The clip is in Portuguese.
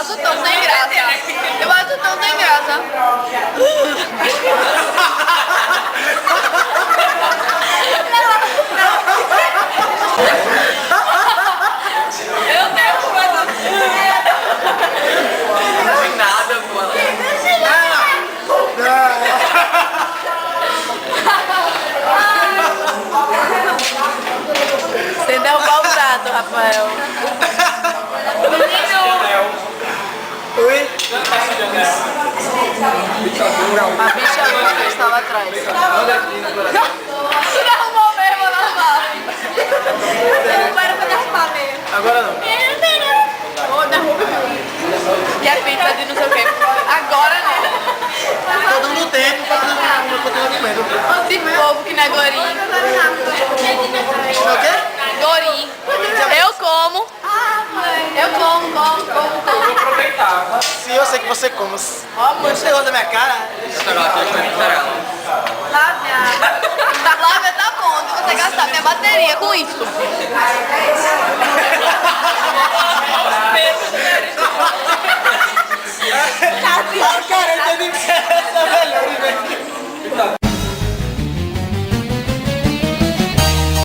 acho tão sem graça. Eu acho tão sem graça. Eu tenho que fazer. Não tem nada, pô. Sem derrubar o prato, Rafael. Oi? A bicha louca estava atrás. Tu derrubou mesmo, normal. Derrubou era pra derrubar mesmo. Agora não. Ô, derruba. E a pizza de não sei o quê. Agora não. Tô dando tempo pra continuar comendo. Esse povo que não é gori. É o quê? Gori. Eu como. Eu como. Vou aproveitar. Sim, eu sei que você come. Ó, mano. Você gosta da minha cara? Esse negócio aqui foi mussarela. Lávia tá bom de você gastar minha bateria com isso. Ah, cara,